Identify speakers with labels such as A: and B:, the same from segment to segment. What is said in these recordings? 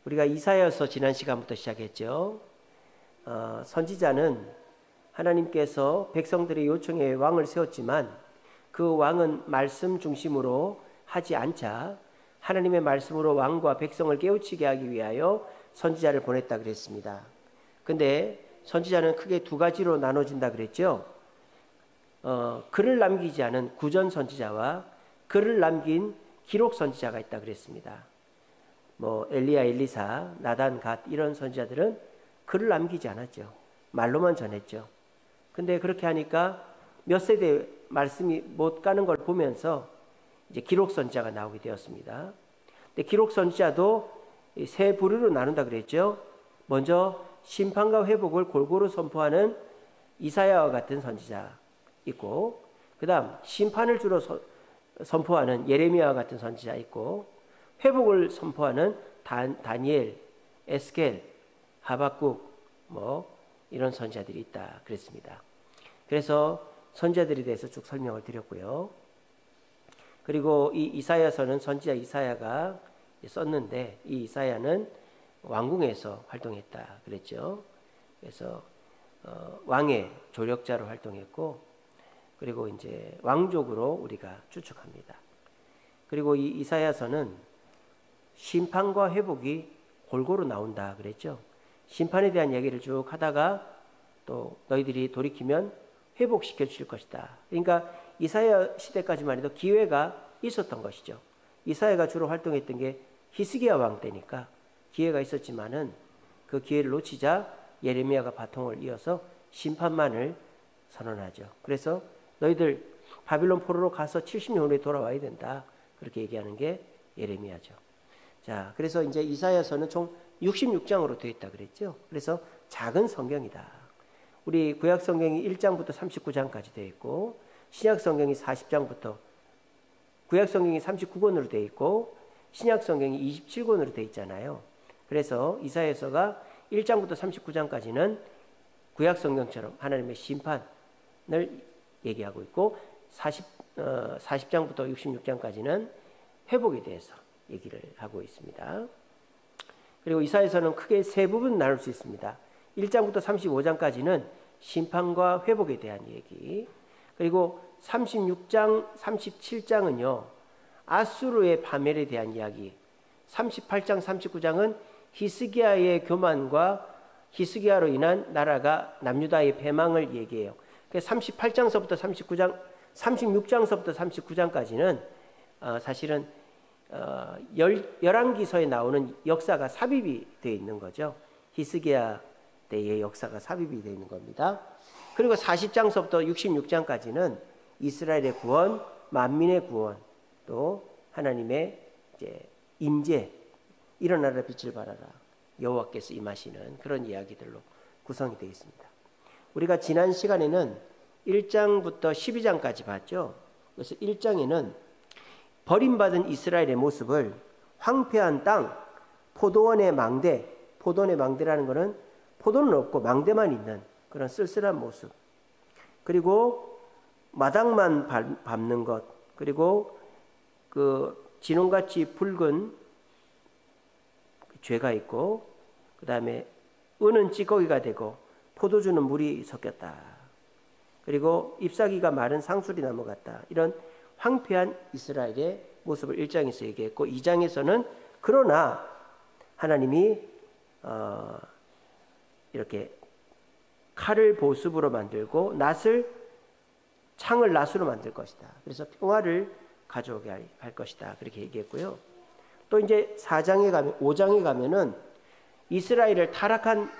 A: 우리가 이사야서 지난 시간부터 시작했죠. 선지자는 하나님께서 백성들의 요청에 왕을 세웠지만 그 왕은 말씀 중심으로 하지 않자 하나님의 말씀으로 왕과 백성을 깨우치게 하기 위하여 선지자를 보냈다 그랬습니다. 근데 선지자는 크게 두 가지로 나눠진다 그랬죠. 글을 남기지 않은 구전 선지자와 글을 남긴 기록 선지자가 있다 그랬습니다. 엘리야, 엘리사, 나단, 갓 이런 선지자들은 글을 남기지 않았죠. 말로만 전했죠. 근데 그렇게 하니까 몇 세대 말씀이 못 가는 걸 보면서 이제 기록 선지자가 나오게 되었습니다. 근데 기록 선지자도 세 부류로 나눈다 그랬죠. 먼저 심판과 회복을 골고루 선포하는 이사야와 같은 선지자 있고, 그다음 심판을 주로 선포하는 예레미야와 같은 선지자 있고, 회복을 선포하는 다니엘, 에스겔, 하박국 이런 선지자들이 있다 그랬습니다. 그래서 선지자들에 대해서 쭉 설명을 드렸고요. 그리고 이 이사야서는 선지자 이사야가 썼는데 이 이사야는 왕궁에서 활동했다 그랬죠. 그래서 왕의 조력자로 활동했고, 그리고 이제 왕족으로 우리가 추측합니다. 그리고 이 이사야서는 심판과 회복이 골고루 나온다 그랬죠. 심판에 대한 얘기를 쭉 하다가 또 너희들이 돌이키면 회복시켜 주실 것이다. 그러니까 이사야 시대까지만 해도 기회가 있었던 것이죠. 이사야가 주로 활동했던 게 히스기야 왕 때니까 기회가 있었지만은 그 기회를 놓치자 예레미야가 바통을 이어서 심판만을 선언하죠. 그래서 너희들 바빌론 포로로 가서 70년 후에 돌아와야 된다. 그렇게 얘기하는 게 예레미야죠. 자, 그래서 이제 이사야서는 총 66장으로 되어 있다 그랬죠. 그래서 작은 성경이다. 우리 구약 성경이 1장부터 39장까지 되어 있고, 신약 성경이 40장부터, 구약 성경이 39권으로 되어 있고, 신약 성경이 27권으로 되어 있잖아요. 그래서 이사야서가 1장부터 39장까지는 구약 성경처럼 하나님의 심판을 얘기하고 있고, 40장부터 66장까지는 회복에 대해서 얘기를 하고 있습니다. 그리고 이사야서는 크게 세 부분 나눌 수 있습니다. 1장부터 35장까지는 심판과 회복에 대한 얘기, 그리고 36장, 37장은요 아수르의 파멸에 대한 이야기, 38장, 39장은 히스기야의 교만과 히스기야로 인한 나라가 남유다의 패망을 얘기해요. 38장서부터 39장, 36장서부터 39장까지는 사실은 열왕기서에 나오는 역사가 삽입이 되어 있는 거죠. 히스기야 때의 역사가 삽입이 되어 있는 겁니다. 그리고 40장서부터 66장까지는 이스라엘의 구원, 만민의 구원, 또 하나님의 이제 임재, 일어나라 빛을 발하라, 여호와께서 임하시는 그런 이야기들로 구성이 되어 있습니다. 우리가 지난 시간에는 1장부터 12장까지 봤죠. 그래서 1장에는 버림받은 이스라엘의 모습을 황폐한 땅, 포도원의 망대, 포도원의 망대라는 것은 포도는 없고 망대만 있는 그런 쓸쓸한 모습, 그리고 마당만 밟는 것, 그리고 그 진홍같이 붉은 죄가 있고, 그 다음에 은은 찌꺼기가 되고 포도주는 물이 섞였다. 그리고 잎사귀가 마른 상수리 나무 같다. 이런 황폐한 이스라엘의 모습을 1장에서 얘기했고, 2장에서는 그러나 하나님이 이렇게 칼을 보습으로 만들고 창을 낫으로 만들 것이다. 그래서 평화를 가져오게 할 것이다. 그렇게 얘기했고요. 또 이제 5장에 가면은 이스라엘을 타락한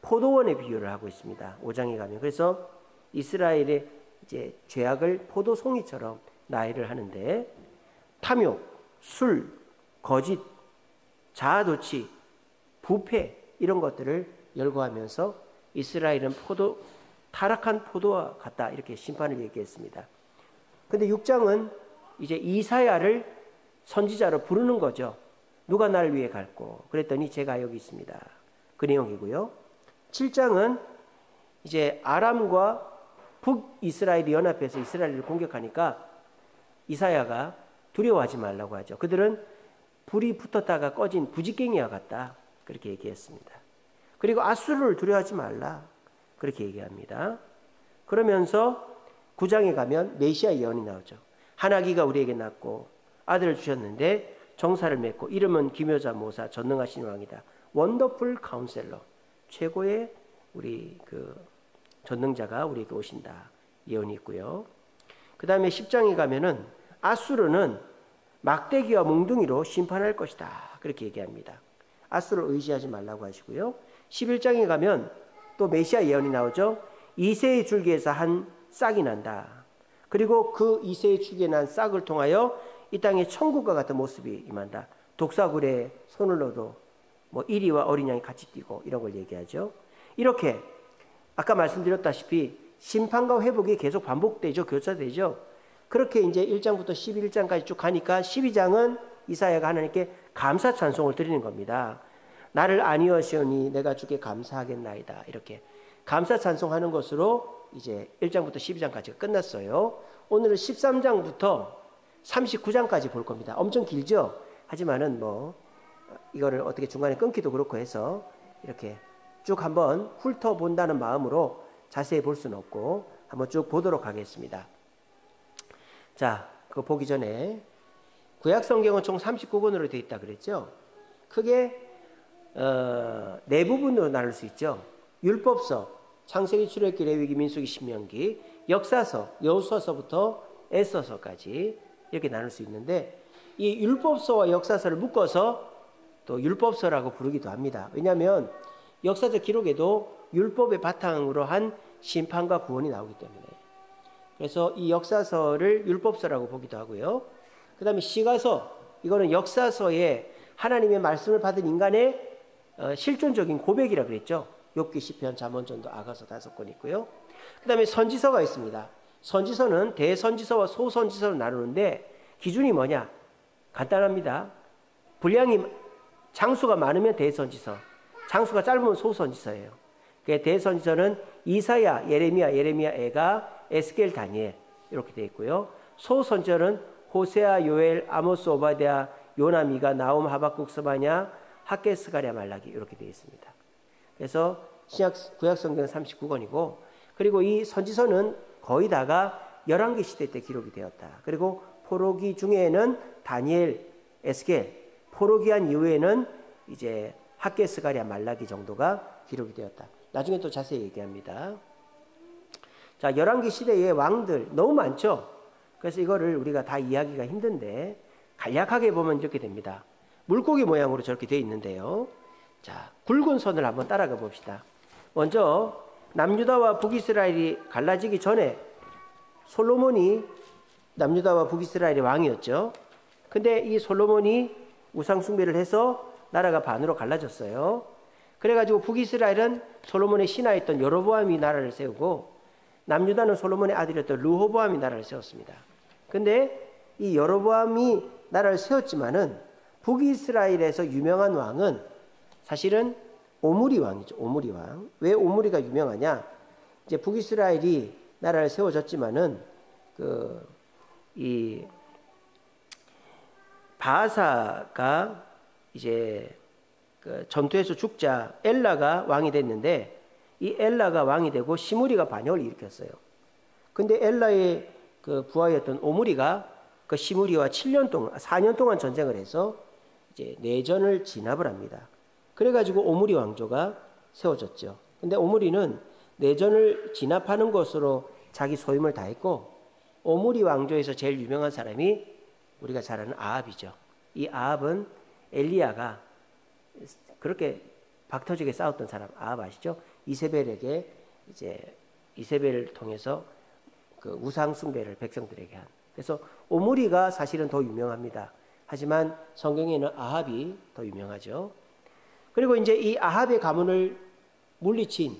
A: 포도원에 비유를 하고 있습니다. 5장에 가면. 그래서 이스라엘의 이제 죄악을 포도송이처럼 나열을 하는데, 탐욕, 술, 거짓, 자아도취, 부패 이런 것들을 열거하면서 이스라엘은 타락한 포도와 같다, 이렇게 심판을 얘기했습니다. 근데 6장은 이제 이사야를 선지자로 부르는 거죠. 누가 나를 위해 갈고? 그랬더니 제가 여기 있습니다. 그 내용이고요. 7장은 이제 아람과 북이스라엘이 연합해서 이스라엘을 공격하니까 이사야가 두려워하지 말라고 하죠. 그들은 불이 붙었다가 꺼진 부지깽이와 같다. 그렇게 얘기했습니다. 그리고 아수르를 두려워하지 말라. 그렇게 얘기합니다. 그러면서 9장에 가면 메시아 예언이 나오죠. 한 아기가 우리에게 낳고 아들을 주셨는데 정사를 맺고 이름은 기묘자 모사 전능하신 왕이다. 원더풀 카운셀러. 최고의 우리 그 전능자가 우리에게 오신다. 예언이 있고요. 그 다음에 10장에 가면은 아수르는 막대기와 몽둥이로 심판할 것이다. 그렇게 얘기합니다. 아수르를 의지하지 말라고 하시고요. 11장에 가면 또 메시아 예언이 나오죠. 이새의 줄기에서 한 싹이 난다. 그리고 그 이새의 줄기에 난 싹을 통하여 이 땅에 천국과 같은 모습이 임한다. 독사굴에 손을 넣어도 뭐 이리와 어린 양이 같이 뛰고 이런 걸 얘기하죠. 이렇게 아까 말씀드렸다시피 심판과 회복이 계속 반복되죠. 교차되죠. 그렇게 이제 1장부터 11장까지 쭉 가니까 12장은 이사야가 하나님께 감사 찬송을 드리는 겁니다. 나를 안위하시오니 내가 주께 감사하겠나이다. 이렇게 감사 찬송하는 것으로 이제 1장부터 12장까지가 끝났어요. 오늘은 13장부터 39장까지 볼 겁니다. 엄청 길죠? 하지만은 뭐 이거를 어떻게 중간에 끊기도 그렇고 해서 이렇게 쭉 한번 훑어본다는 마음으로 자세히 볼 수는 없고 한번 쭉 보도록 하겠습니다. 자, 그거 보기 전에 구약 성경은 총 39권으로 되어 있다 그랬죠? 크게 네 부분으로 나눌 수 있죠. 율법서, 창세기, 출애굽기, 레위기, 민수기, 신명기, 역사서, 여호수아서부터 에스더서까지 이렇게 나눌 수 있는데 이 율법서와 역사서를 묶어서 또 율법서라고 부르기도 합니다. 왜냐하면 역사적 기록에도 율법의 바탕으로 한 심판과 구원이 나오기 때문에. 그래서 이 역사서를 율법서라고 보기도 하고요. 그 다음에 시가서, 이거는 역사서에 하나님의 말씀을 받은 인간의 실존적인 고백이라 그랬죠. 욥기, 시편, 잠언, 전도, 아가서 5권 있고요. 그 다음에 선지서가 있습니다. 선지서는 대선지서와 소선지서로 나누는데 기준이 뭐냐? 간단합니다. 분량이 장수가 많으면 대선지서, 장수가 짧으면 소선지서예요. 대선지서는 이사야, 예레미야, 에가, 에스겔, 다니엘 이렇게 되어 있고요. 소선지서는 호세아, 요엘, 아모스, 오바댜, 요나, 미가, 나움, 하박국, 스바냐, 학개, 스가랴, 말라기 이렇게 되어 있습니다. 그래서 구약 성경은 39권이고 그리고 이 선지서는 거의 다가 열왕기 시대 때 기록이 되었다. 그리고 포로기 중에는 다니엘, 에스겔, 포로기한 이후에는 이제 학개, 스가랴, 말라기 정도가 기록이 되었다. 나중에 또 자세히 얘기합니다. 자, 열왕기 시대의 왕들 너무 많죠. 그래서 이거를 우리가 다 이해하기가 힘든데 간략하게 보면 이렇게 됩니다. 물고기 모양으로 저렇게 되어 있는데요. 자, 굵은 선을 한번 따라가 봅시다. 먼저 남유다와 북이스라엘이 갈라지기 전에 솔로몬이 남유다와 북이스라엘의 왕이었죠. 근데 이 솔로몬이 우상 숭배를 해서 나라가 반으로 갈라졌어요. 그래가지고 북이스라엘은 솔로몬의 신하였던 여로보암이 나라를 세우고 남유다는 솔로몬의 아들이었던 르호보암이 나라를 세웠습니다. 근데 이 여로보암이 나라를 세웠지만은 북이스라엘에서 유명한 왕은 사실은 오므리 왕이죠. 오므리 왕. 왜 오므리가 유명하냐? 이제 북이스라엘이 나라를 세워졌지만은 이 바하사가 이제 전투에서 죽자 엘라가 왕이 됐는데 이 엘라가 왕이 되고 시므리가 반역을 일으켰어요. 근데 엘라의 그 부하였던 오므리가 그 시므리와 4년 동안 전쟁을 해서 이제 내전을 진압을 합니다. 그래가지고 오므리 왕조가 세워졌죠. 근데 오므리는 내전을 진압하는 것으로 자기 소임을 다했고 오므리 왕조에서 제일 유명한 사람이 우리가 잘 아는 아합이죠. 이 아합은 엘리야가 그렇게 박터지게 싸웠던 사람 아합 아시죠? 이세벨에게 이제 이세벨을 통해서 그 우상 숭배를 백성들에게 한. 그래서 오므리가 사실은 더 유명합니다. 하지만 성경에는 아합이 더 유명하죠. 그리고 이제 이 아합의 가문을 물리친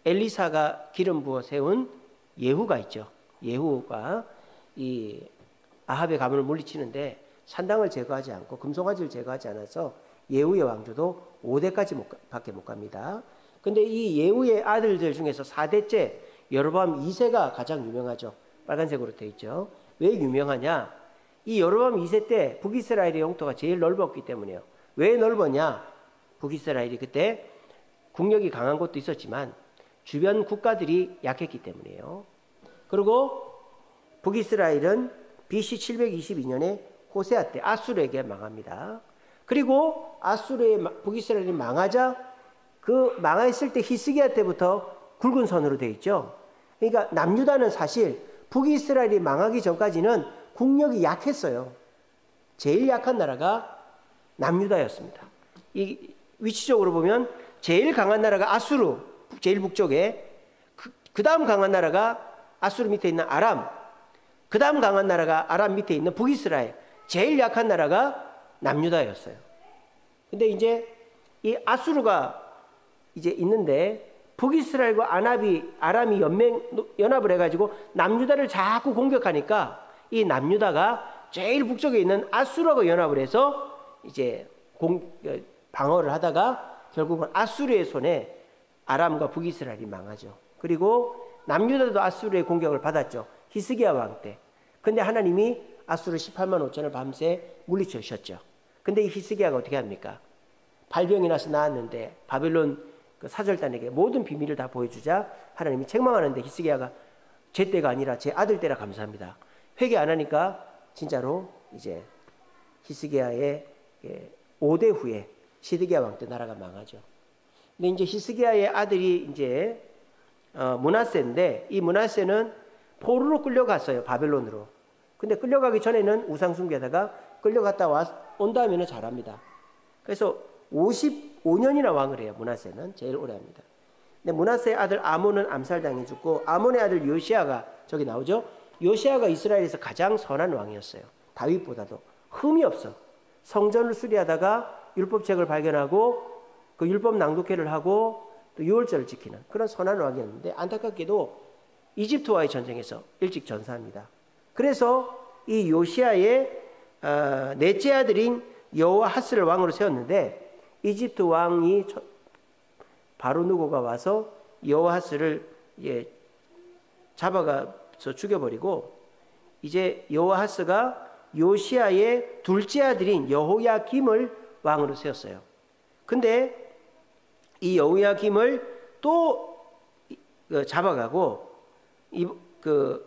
A: 엘리사가 기름 부어 세운 예후가 있죠. 예후가 이 아합의 가문을 물리치는데 산당을 제거하지 않고 금송아지를 제거하지 않아서 예후의 왕조도 5대까지 밖에 못 갑니다. 근데 이 예후의 아들들 중에서 4대째 여로보암 2세가 가장 유명하죠. 빨간색으로 되어 있죠. 왜 유명하냐? 이 여로보암 2세 때 북이스라엘의 영토가 제일 넓었기 때문에요. 왜 넓었냐? 북이스라엘이 그때 국력이 강한 곳도 있었지만 주변 국가들이 약했기 때문이에요. 그리고 북이스라엘은 BC 722년에 호세아 때 아수르에게 망합니다. 그리고 북이스라엘이 망하자 그 망했을 때 히스기야 때부터 굵은 선으로 되어 있죠. 그러니까 남유다는 사실 북이스라엘이 망하기 전까지는 국력이 약했어요. 제일 약한 나라가 남유다였습니다. 이 위치적으로 보면 제일 강한 나라가 아수르, 제일 북쪽에, 그 다음 강한 나라가 아수르 밑에 있는 아람, 그 다음 강한 나라가 아람 밑에 있는 북이스라엘, 제일 약한 나라가 남유다였어요. 근데 이제 이 아수르가 이제 있는데 북이스라엘과 아람이 연합을 해가지고 남유다를 자꾸 공격하니까 이 남유다가 제일 북쪽에 있는 아수르하고 연합을 해서 이제 방어를 하다가 결국은 아수르의 손에 아람과 북이스라엘이 망하죠. 그리고 남유다도 아수르의 공격을 받았죠. 히스기야 왕 때. 근데 하나님이 아수르 18만 5천을 밤새 물리쳐 주셨죠. 근데 이 히스기야가 어떻게 합니까? 발병이 나서 나왔는데 바벨론 그 사절단에게 모든 비밀을 다 보여주자 하나님이 책망하는데 히스기야가 제 때가 아니라 제 아들 때라 감사합니다. 회개 안 하니까 진짜로 이제 히스기야의 5대 후에 시드기야 왕 때 나라가 망하죠. 근데 이제 히스기야의 아들이 이제 므낫세인데 이 므낫세는 포로로 끌려갔어요. 바벨론으로. 근데 끌려가기 전에는 우상 숭배하다가 끌려갔다 온 다음에는 잘합니다. 그래서 55년이나 왕을 해요. 므낫세는 제일 오래 합니다. 근데 므낫세의 아들 아몬은 암살당해 죽고 아몬의 아들 요시아가 저기 나오죠. 요시아가 이스라엘에서 가장 선한 왕이었어요. 다윗보다도 흠이 없어. 성전을 수리하다가 율법책을 발견하고 그 율법 낭독회를 하고 또 유월절을 지키는 그런 선한 왕이었는데 안타깝게도 이집트와의 전쟁에서 일찍 전사합니다. 그래서 이 요시아의 넷째 아들인 여호아하스를 왕으로 세웠는데 이집트 왕이 바로 누고가 와서 여호아하스를 잡아가서 죽여버리고 이제 여호아하스가 요시아의 둘째 아들인 여호야김을 왕으로 세웠어요. 근데 이 여호야김을 또 잡아가고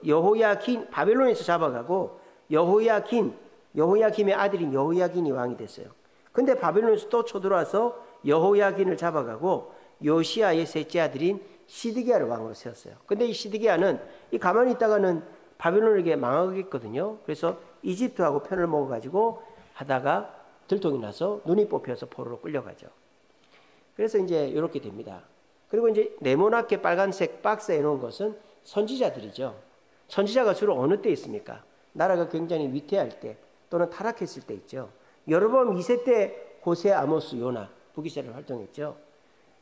A: 여호야긴 바벨론에서 잡아가고 여호야김의 아들인 여호야긴이 왕이 됐어요. 근데 바벨론에서 또 쳐들어와서 여호야긴을 잡아가고 요시아의 셋째 아들인 시드기야를 왕으로 세웠어요. 근데 이 시드기야는 가만히 있다가는 바벨론에게 망하겠거든요. 그래서 이집트하고 편을 먹어가지고 하다가 들통이 나서 눈이 뽑혀서 포로로 끌려가죠. 그래서 이제 이렇게 됩니다. 그리고 이제 네모나게 빨간색 박스에 놓은 것은 선지자들이죠. 선지자가 주로 어느 때 있습니까? 나라가 굉장히 위태할 때 또는 타락했을 때 있죠. 여로보암 2세 때 호세, 아모스, 요나, 북이스라엘 활동했죠.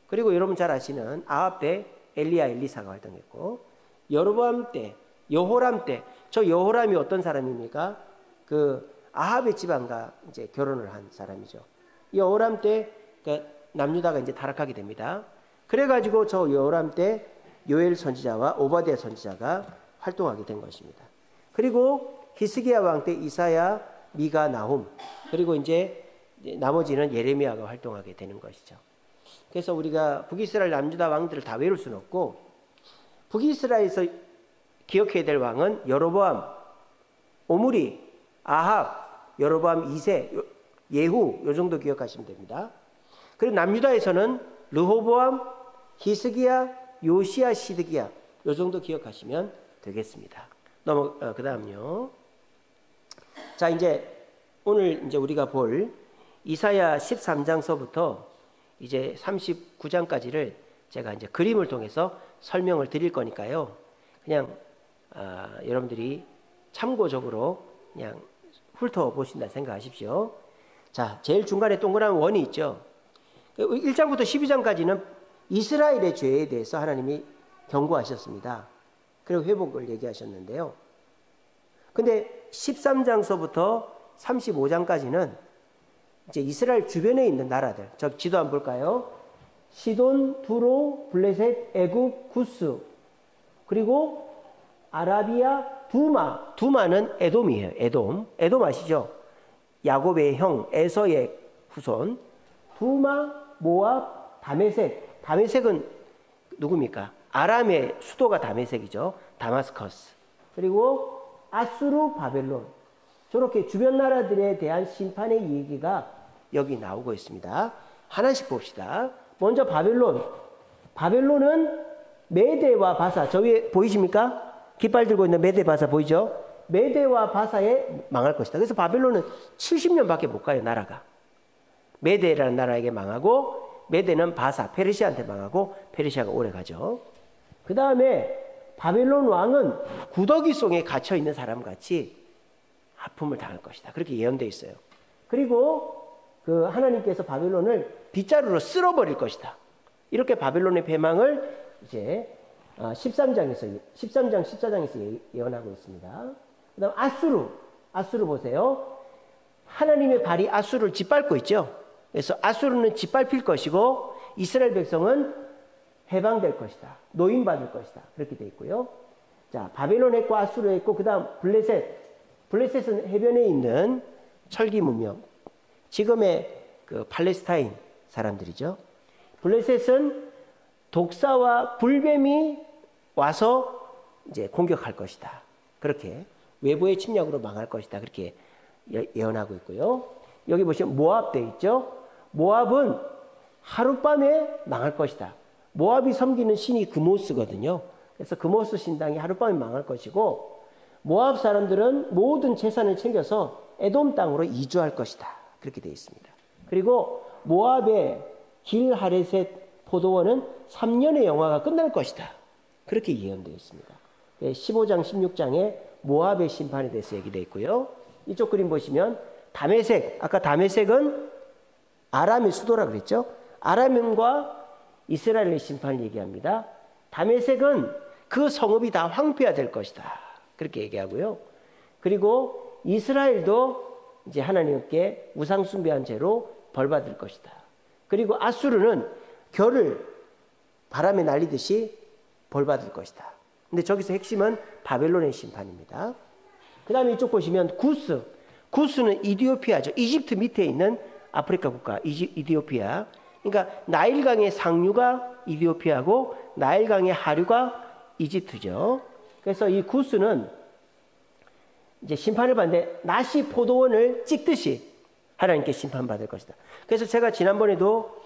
A: 그리고 여러분 잘 아시는 아합 때 엘리야, 엘리사가 활동했고 여로보암 때, 여호람 때, 저 여호람이 어떤 사람입니까? 그 아합의 집안과 이제 결혼을 한 사람이죠. 여호람 때 남유다가 이제 타락하게 됩니다. 그래가지고 저 여호람 때 요엘 선지자와 오바댜 선지자가 활동하게 된 것입니다. 그리고 히스기야 왕 때 이사야, 미가, 나훔, 그리고 이제 나머지는 예레미야가 활동하게 되는 것이죠. 그래서 우리가 북이스라엘 남유다 왕들을 다 외울 수는 없고 북이스라엘에서 기억해야 될 왕은 여로보암, 오므리, 아합, 여로보암 2세, 예후 요 정도 기억하시면 됩니다. 그리고 남유다에서는 르호보암, 히스기야, 요시야, 시드기야 요 정도 기억하시면 되겠습니다. 그 다음요. 자, 이제 오늘 이제 우리가 볼 이사야 13장서부터 이제 39장까지를 제가 이제 그림을 통해서 설명을 드릴 거니까요. 그냥 여러분들이 참고적으로 그냥 훑어보신다 생각하십시오. 자, 제일 중간에 동그란 원이 있죠. 1장부터 12장까지는 이스라엘의 죄에 대해서 하나님이 경고하셨습니다. 그리고 회복을 얘기하셨는데요. 근데 13장서부터 35장까지는 이제 이스라엘 주변에 있는 나라들, 저 지도 한번 볼까요? 시돈, 두로, 블레셋, 애굽, 구스, 그리고 아라비아, 두마. 두마는 에돔이에요. 에돔 아시죠? 야곱의 형 에서의 후손. 두마, 모압, 다메섹. 다메섹은 누굽니까? 아람의 수도가 다메섹이죠. 다마스커스. 그리고 아수르, 바벨론. 저렇게 주변 나라들에 대한 심판의 얘기가 여기 나오고 있습니다. 하나씩 봅시다. 먼저 바벨론. 바벨론은 메대와 바사. 저 위에 보이십니까? 깃발 들고 있는 메대 바사 보이죠? 메대와 바사에 망할 것이다. 그래서 바벨론은 70년밖에 못 가요, 나라가. 메대라는 나라에게 망하고, 메대는 바사, 페르시아한테 망하고, 페르시아가 오래 가죠. 그 다음에 바벨론 왕은 구더기 속에 갇혀 있는 사람 같이 아픔을 당할 것이다. 그렇게 예언되어 있어요. 그리고 그 하나님께서 바벨론을 빗자루로 쓸어버릴 것이다. 이렇게 바벨론의 패망을 이제 13장, 14장에서 예언하고 있습니다. 그 다음 아수르 보세요. 하나님의 발이 아수르를 짓밟고 있죠. 그래서 아수르는 짓밟힐 것이고 이스라엘 백성은 해방될 것이다. 노임받을 것이다. 그렇게 되어 있고요. 자, 바벨론 했고 아수르 했고 그 다음 블레셋은 해변에 있는 철기 문명. 지금의 그 팔레스타인 사람들이죠. 블레셋은 독사와 불뱀이 와서 이제 공격할 것이다. 그렇게 외부의 침략으로 망할 것이다. 그렇게 예언하고 있고요. 여기 보시면 모압 돼 있죠. 모압은 하룻밤에 망할 것이다. 모압이 섬기는 신이 그모스거든요. 그래서 그모스 신당이 하룻밤에 망할 것이고 모압 사람들은 모든 재산을 챙겨서 에돔 땅으로 이주할 것이다. 그렇게 되어 있습니다. 그리고 모압의 길하레셋 포도원은 3년의 영화가 끝날 것이다. 그렇게 예언되어 있습니다. 15장, 16장에 모압의 심판에 대해서 얘기되어 있고요. 이쪽 그림 보시면 다메섹, 아까 다메섹은 아람의 수도라 그랬죠. 아람과 이스라엘의 심판을 얘기합니다. 다메섹은 그 성읍이 다 황폐화될 것이다. 그렇게 얘기하고요. 그리고 이스라엘도 이제 하나님께 우상 숭배한 죄로 벌받을 것이다. 그리고 아수르는 겨를 바람에 날리듯이 벌받을 것이다. 근데 저기서 핵심은 바벨론의 심판입니다. 그 다음에 이쪽 보시면 구스는 이디오피아죠. 이집트 밑에 있는 아프리카 국가 이디오피아. 그러니까 나일강의 상류가 이디오피아고 나일강의 하류가 이집트죠. 그래서 이 구스는 이제 심판을 받는데 낫이 포도원을 찍듯이 하나님께 심판받을 것이다. 그래서 제가 지난번에도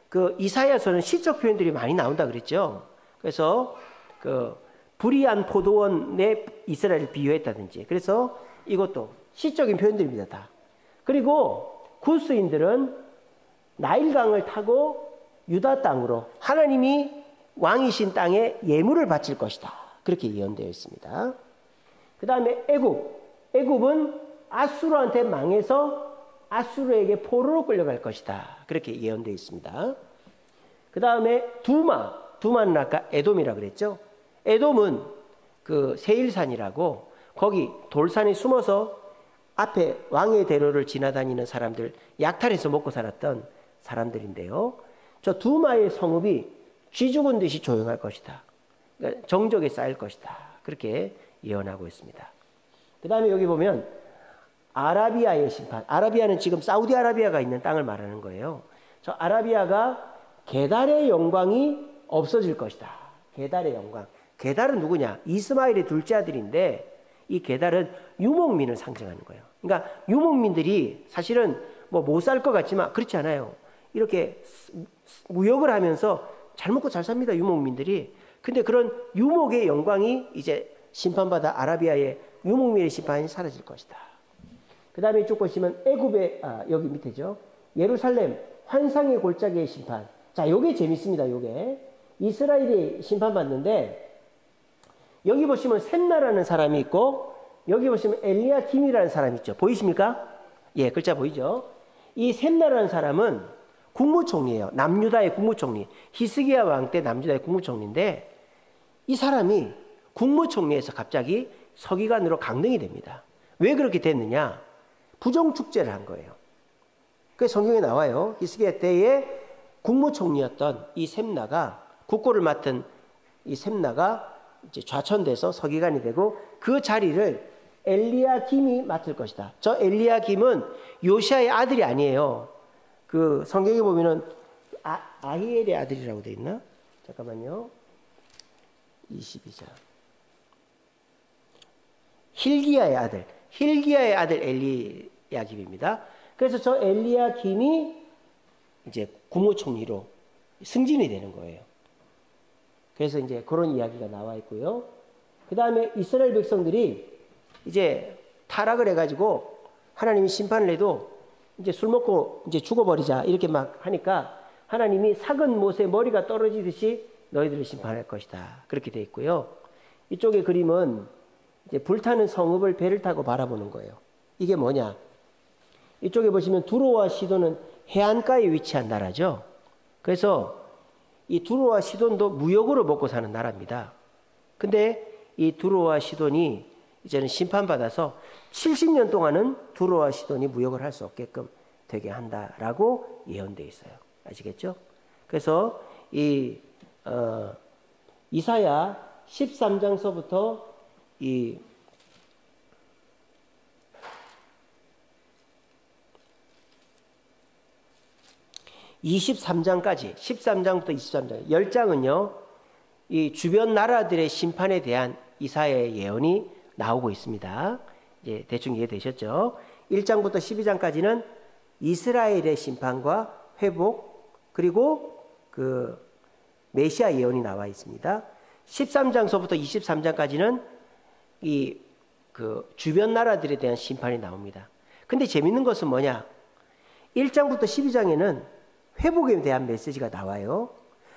A: 그 이사야서는 시적 표현들이 많이 나온다 그랬죠. 그래서 그 불의한 포도원에 이스라엘을 비유했다든지. 그래서 이것도 시적인 표현들입니다. 다. 그리고 구스인들은 나일강을 타고 유다 땅으로 하나님이 왕이신 땅에 예물을 바칠 것이다. 그렇게 예언되어 있습니다. 그 다음에 애굽은 아수르한테 망해서 아수르에게 포로로 끌려갈 것이다. 그렇게 예언되어 있습니다. 그 다음에 두마는 아까 에돔이라 그랬죠. 에돔은 그 세일산이라고 거기 돌산에 숨어서 앞에 왕의 대로를 지나다니는 사람들, 약탈해서 먹고 살았던 사람들인데요. 저 두마의 성읍이 쥐 죽은 듯이 조용할 것이다. 그러니까 정적에 쌓일 것이다. 그렇게 예언하고 있습니다. 그 다음에 여기 보면 아라비아의 심판. 아라비아는 지금 사우디아라비아가 있는 땅을 말하는 거예요. 저 아라비아가 게달의 영광이 없어질 것이다. 게달의 영광. 게달은 누구냐? 이스마엘의 둘째 아들인데 이 게달은 유목민을 상징하는 거예요. 그러니까 유목민들이 사실은 뭐 못 살 것 같지만 그렇지 않아요. 이렇게 무역을 하면서 잘 먹고 잘 삽니다. 유목민들이. 근데 그런 유목의 영광이 이제 심판받아 아라비아의 유목민의 심판이 사라질 것이다. 그 다음에 이쪽 보시면 애굽의 여기 밑에죠. 예루살렘 환상의 골짜기의 심판. 자, 요게 재밌습니다. 요게 이스라엘이 심판받는데 여기 보시면 셈나라는 사람이 있고 여기 보시면 엘리야김이라는 사람이 있죠. 보이십니까? 예, 글자 보이죠? 이 셈나라는 사람은 국무총리예요. 남유다의 국무총리. 히스기야 왕 때 남유다의 국무총리인데 이 사람이 국무총리에서 갑자기 서기관으로 강등이 됩니다. 왜 그렇게 됐느냐? 부정축제를 한 거예요. 그 성경에 나와요. 히스기야 때에 국무총리였던 이 셈나가 국고를 맡은 이 셈나가 이제 좌천돼서 서기관이 되고 그 자리를 엘리야김이 맡을 것이다. 저 엘리야김은 요시아의 아들이 아니에요. 그 성경에 보면은 아히엘의 아들이라고 돼 있나? 잠깐만요. 22장. 힐기야의 아들 엘리야김입니다. 그래서 저 엘리야김이 이제 국무총리로 승진이 되는 거예요. 그래서 이제 그런 이야기가 나와 있고요. 그 다음에 이스라엘 백성들이 이제 타락을 해가지고 하나님이 심판을 해도 이제 술 먹고 이제 죽어버리자 이렇게 막 하니까 하나님이 삭은 못에 머리가 떨어지듯이 너희들을 심판할 것이다. 그렇게 돼 있고요. 이쪽의 그림은 이제 불타는 성읍을 배를 타고 바라보는 거예요. 이게 뭐냐? 이쪽에 보시면 두로와 시돈은 해안가에 위치한 나라죠. 그래서 이 두로와 시돈도 무역으로 먹고 사는 나라입니다. 근데 이 두로와 시돈이 이제는 심판받아서 70년 동안은 두로와 시돈이 무역을 할 수 없게끔 되게 한다라고 예언되어 있어요. 아시겠죠? 그래서 이 이사야 13장서부터 이 23장까지 13장부터 23장 10장은요. 이 주변 나라들의 심판에 대한 이사야의 예언이 나오고 있습니다. 이제 대충 이해되셨죠? 1장부터 12장까지는 이스라엘의 심판과 회복 그리고 그 메시아 예언이 나와 있습니다. 13장서부터 23장까지는 이 그 주변 나라들에 대한 심판이 나옵니다. 근데 재밌는 것은 뭐냐? 1장부터 12장에는 회복에 대한 메시지가 나와요.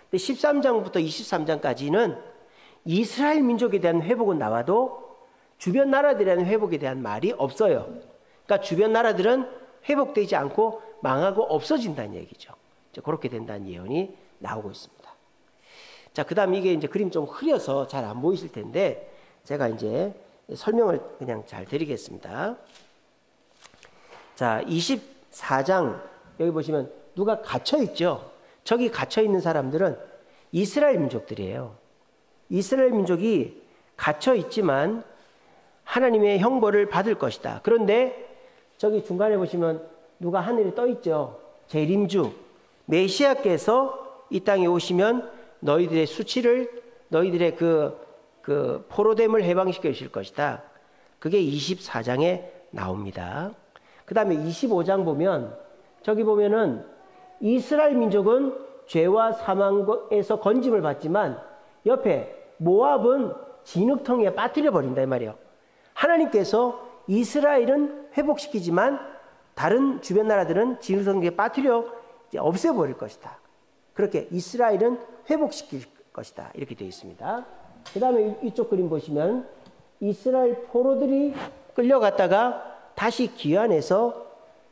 A: 근데 13장부터 23장까지는 이스라엘 민족에 대한 회복은 나와도 주변 나라들에 대한 회복에 대한 말이 없어요. 그러니까 주변 나라들은 회복되지 않고 망하고 없어진다는 얘기죠. 그렇게 된다는 예언이 나오고 있습니다. 자, 그 다음 이게 이제 그림 좀 흐려서 잘 안 보이실 텐데 제가 이제 설명을 그냥 잘 드리겠습니다. 자, 24장 여기 보시면 누가 갇혀 있죠? 저기 갇혀 있는 사람들은 이스라엘 민족들이에요. 이스라엘 민족이 갇혀 있지만 하나님의 형벌을 받을 것이다. 그런데 저기 중간에 보시면 누가 하늘에 떠 있죠? 재림주 메시아께서 이 땅에 오시면 너희들의 수치를 너희들의 그 포로됨을 해방시켜 주실 것이다. 그게 24장에 나옵니다. 그 다음에 25장 보면 저기 보면은 이스라엘 민족은 죄와 사망에서 건짐을 받지만 옆에 모압은 진흙통에 빠뜨려 버린다 이 말이에요. 하나님께서 이스라엘은 회복시키지만 다른 주변 나라들은 진흙통에 빠뜨려 없애버릴 것이다. 그렇게 이스라엘은 회복시킬 것이다. 이렇게 되어 있습니다. 그 다음에 이쪽 그림 보시면 이스라엘 포로들이 끌려갔다가 다시 귀환해서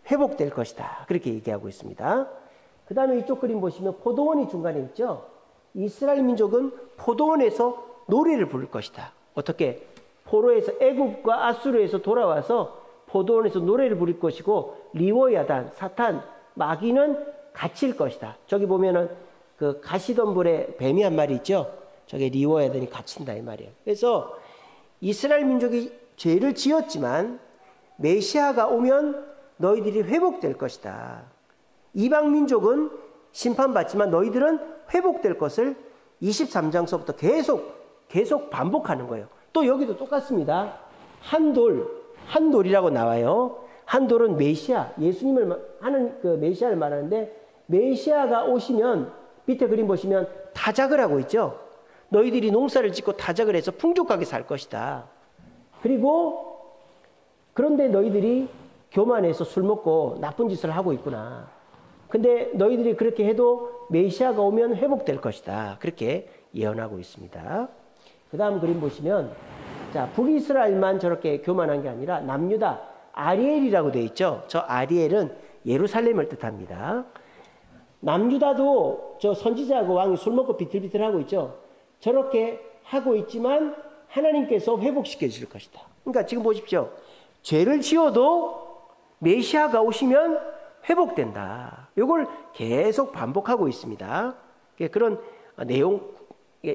A: 회복될 것이다. 그렇게 얘기하고 있습니다. 그 다음에 이쪽 그림 보시면 포도원이 중간에 있죠. 이스라엘 민족은 포도원에서 노래를 부를 것이다. 어떻게? 포로에서 애굽과 아수르에서 돌아와서 포도원에서 노래를 부를 것이고 리워야단, 사탄, 마귀는 갇힐 것이다. 저기 보면은 그 가시덤불에 뱀이 한 마리 있죠. 저게 리워야단이 갇힌다 이 말이에요. 그래서 이스라엘 민족이 죄를 지었지만 메시아가 오면 너희들이 회복될 것이다. 이방 민족은 심판받지만 너희들은 회복될 것을 23장서부터 계속 반복하는 거예요. 또 여기도 똑같습니다. 한돌이라고 나와요. 한돌은 메시아, 예수님을 하는 그 메시아를 말하는데 메시아가 오시면 밑에 그림 보시면 타작을 하고 있죠. 너희들이 농사를 짓고 타작을 해서 풍족하게 살 것이다. 그리고 그런데 너희들이 교만해서 술 먹고 나쁜 짓을 하고 있구나. 근데 너희들이 그렇게 해도 메시아가 오면 회복될 것이다. 그렇게 예언하고 있습니다. 그 다음 그림 보시면 자, 북이스라엘만 저렇게 교만한 게 아니라 남유다 아리엘이라고 되어 있죠. 저 아리엘은 예루살렘을 뜻합니다. 남유다도 저 선지자하고 왕이 술 먹고 비틀비틀하고 있죠. 저렇게 하고 있지만 하나님께서 회복시켜 주실 것이다. 그러니까 지금 보십시오. 죄를 지어도 메시아가 오시면 회복된다. 이걸 계속 반복하고 있습니다. 그런 내용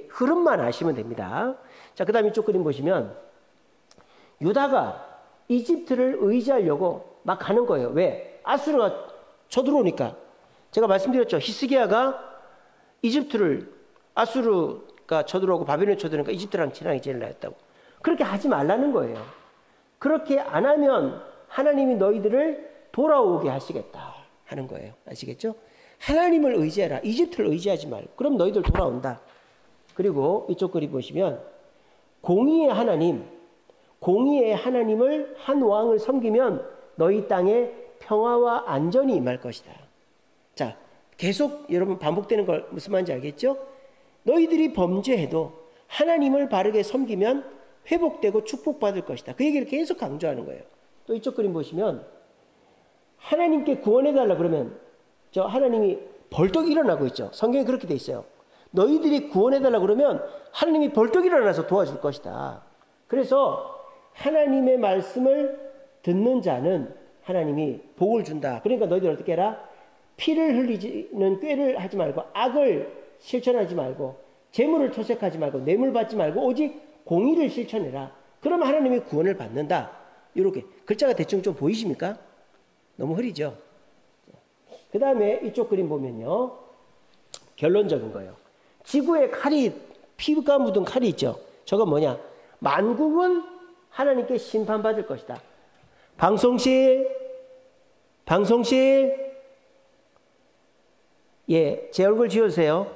A: 흐름만 아시면 됩니다. 자, 그 다음 이쪽 그림 보시면 유다가 이집트를 의지하려고 막 가는 거예요. 왜? 아수르가 쳐들어오니까. 제가 말씀드렸죠. 히스기야가 이집트를 아수르가 쳐들어오고 바벨론이 쳐들어오니까 이집트랑 친하게 지내려 했다고. 그렇게 하지 말라는 거예요. 그렇게 안 하면 하나님이 너희들을 돌아오게 하시겠다 하는 거예요. 아시겠죠? 하나님을 의지해라. 이집트를 의지하지 말고. 그럼 너희들 돌아온다. 그리고 이쪽 그림 보시면 공의의 하나님을 한 왕을 섬기면 너희 땅에 평화와 안전이 임할 것이다. 자, 계속 여러분 반복되는 걸 무슨 말인지 알겠죠? 너희들이 범죄해도 하나님을 바르게 섬기면 회복되고 축복받을 것이다. 그 얘기를 계속 강조하는 거예요. 또 이쪽 그림 보시면 하나님께 구원해달라 그러면 저 하나님이 벌떡 일어나고 있죠. 성경에 그렇게 돼 있어요. 너희들이 구원해달라 그러면 하나님이 벌떡 일어나서 도와줄 것이다. 그래서 하나님의 말씀을 듣는 자는 하나님이 복을 준다. 그러니까 너희들 어떻게 해라? 피를 흘리는 꾀를 하지 말고 악을 실천하지 말고 재물을 토색하지 말고 뇌물 받지 말고 오직 공의를 실천해라. 그러면 하나님이 구원을 받는다. 이렇게 글자가 대충 좀 보이십니까? 너무 흐리죠? 그 다음에 이쪽 그림 보면요. 결론적인 거예요. 지구에 피가 묻은 칼이 있죠. 저건 뭐냐? 만국은 하나님께 심판받을 것이다. 방송실. 예, 제 얼굴 지워주세요.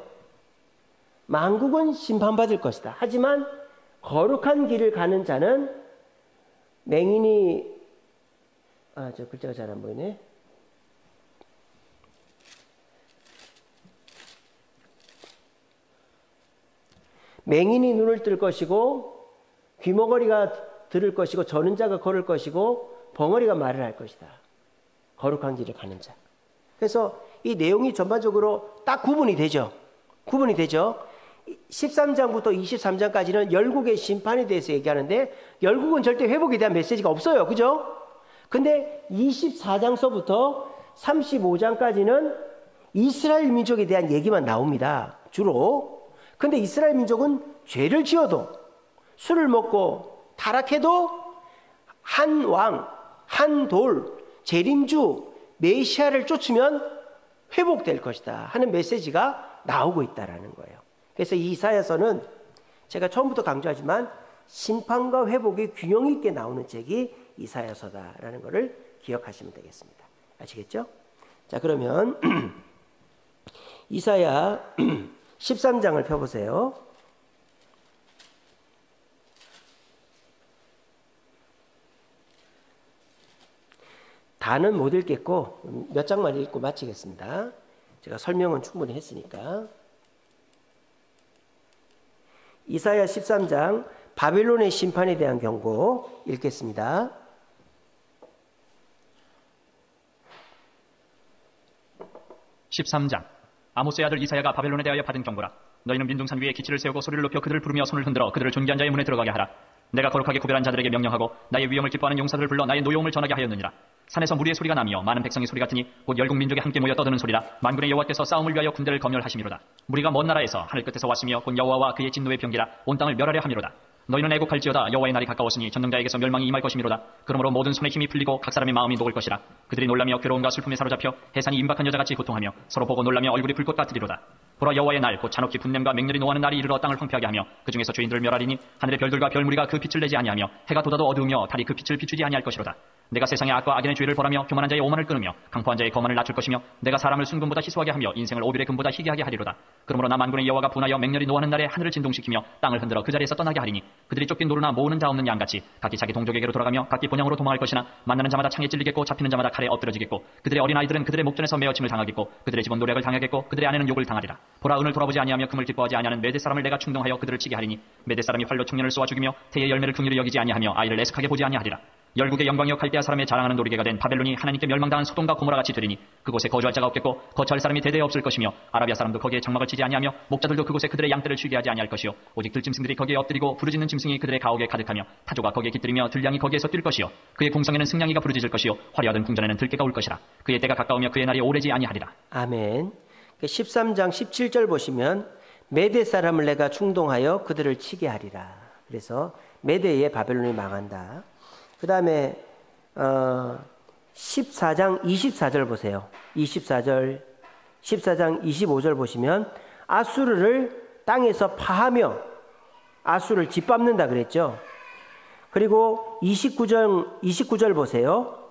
A: 만국은 심판받을 것이다. 하지만 거룩한 길을 가는 자는 맹인이 저 글자가 잘 안 보이네. 맹인이 눈을 뜰 것이고 귀머거리가 들을 것이고 저는 자가 걸을 것이고 벙어리가 말을 할 것이다. 거룩한 길을 가는 자. 그래서 이 내용이 전반적으로 딱 구분이 되죠. 13장부터 23장까지는 열국의 심판에 대해서 얘기하는데 열국은 절대 회복에 대한 메시지가 없어요. 그죠? 근데 24장서부터 35장까지는 이스라엘 민족에 대한 얘기만 나옵니다. 주로. 근데 이스라엘 민족은 죄를 지어도 술을 먹고 타락해도 한 왕, 한 돌, 재림주, 메시아를 쫓으면 회복될 것이다 하는 메시지가 나오고 있다는 거예요. 그래서 이 이사야서는 제가 처음부터 강조하지만 심판과 회복이 균형 있게 나오는 책이 이사야서다라는 것을 기억하시면 되겠습니다. 아시겠죠? 자, 그러면 이사야 13장을 펴보세요. 다는 못 읽겠고 몇 장만 읽고 마치겠습니다. 제가 설명은 충분히 했으니까. 이사야 13장 바벨론의 심판에 대한 경고 읽겠습니다.
B: (13장) 아모스의 아들 이사야가 바벨론에 대하여 받은 경고라. 너희는 민둥산 위에 기치를 세우고 소리를 높여 그들을 부르며 손을 흔들어 그들을 존귀한 자의 문에 들어가게 하라. 내가 거룩하게 구별한 자들에게 명령하고 나의 위엄을 기뻐하는 용사들을 불러 나의 노여움을 전하게 하였느니라. 산에서 무리의 소리가 나며 많은 백성의 소리 같으니 곧 열국 민족이 함께 모여 떠드는 소리라. 만군의 여호와께서 싸움을 위하여 군대를 검열하심이로다. 무리가 먼 나라에서 하늘 끝에서 왔으며 곧 여호와와 그의 진노의 병기라. 온 땅을 멸하려 함이로다. 너희는 애곡할지어다. 여호와의 날이 가까웠으니 전능자에게서 멸망이 임할 것이미로다. 그러므로 모든 손의 힘이 풀리고 각 사람의 마음이 녹을 것이라. 그들이 놀라며 괴로움과 슬픔에 사로잡혀 해산이 임박한 여자같이 고통하며 서로 보고 놀라며 얼굴이 불꽃 같으리로다. 보라, 여호와의 날 곧 잔혹히 분냄과 맹렬히 노하는 날이 이르러 땅을 황폐하게 하며 그 중에서 죄인들을 멸하리니 하늘의 별들과 별무리가 그 빛을 내지 아니하며 해가 돋아도 어두우며 달이 그 빛을 비추지 아니할 것이로다. 내가 세상의 악과 악인의 죄를 벌하며 교만한 자의 오만을 끊으며 강포한 자의 거만을 낮출 것이며 내가 사람을 순금보다 희소하게 하며 인생을 오빌의 금보다 희귀하게 하리로다. 그러므로 나 만군의 여호와가 분하여 맹렬히 노하는 날에 하늘을 진동시키며 땅을 흔들어 그 자리에서 떠나게 하리니 그들이 쫓긴 노루나 모으는 자 없는 양같이 각기 자기 동족에게로 돌아가며 각기 본향으로 도망할 것이나 만나는 자마다 창에 찔리겠고 잡히는 자마다 칼에 엎드러지겠고 그들의 어린아이들은 그들의 목전에서 메어침을 당하겠고 그들의 집은 노략을 당하겠고 그들의 아내는 욕을 당하리라. 보라, 은을 돌아보지 아니하며 금을 기뻐하지 아니하는 메대 사람을 내가 충동하여 그들을 치게 하리니 메대 사람이 활로 청년을 쏘아 죽이며 태의 열매를 긍휼히 여기지 아니하며 아이를 애석하게 보지 아니하리라. 열국의 영광이여 갈대아 사람의 자랑하는 놀이개가 된 바벨론이 하나님께 멸망당한 소돔과 고모라 같이 되리니 그곳에 거주할 자가 없겠고 거처할 사람이 대대에 없을 것이며 아라비아 사람도 거기에 장막을 치지 아니하며 목자들도 그곳에 그들의 양떼를 쉬게 하지 아니할 것이요 오직 들짐승들이 거기에 엎드리고 부르짖는 짐승이 그들의 가옥에 가득하며 타조가 거기에 깃들이며 들량이 거기에서 뛸 것이요 그의 궁성에는 승냥이가 부르짖을 것이요 화려하던 궁전에는 들깨가 올 것이라. 그의 때가 가까우며 그의 날이 오래지 아니하리라.
A: 아멘. 13장 17절 보시면 메대 사람을 내가 충동하여 그들을 치게 하리라. 그래서 메대의 바벨론이 망한다. 그 다음에 14장 24절 보세요. 24절 14장 25절 보시면 아수르를 땅에서 파하며 아수르를 짓밟는다 그랬죠. 그리고 29절 보세요.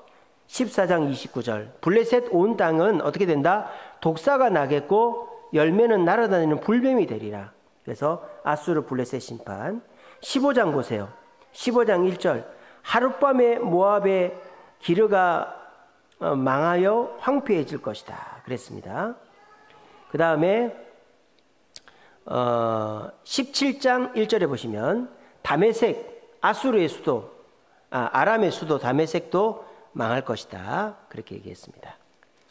A: 14장 29절. 블레셋 온 땅은 어떻게 된다? 독사가 나겠고 열매는 날아다니는 불뱀이 되리라. 그래서 아수르 블레셋 심판. 15장 보세요. 15장 1절. 하룻밤에 모압의 기르가 망하여 황폐해질 것이다. 그랬습니다. 그 다음에 17장 1절에 보시면 다메섹, 아수르의 수도, 아람의 수도 다메섹도 망할 것이다. 그렇게 얘기했습니다.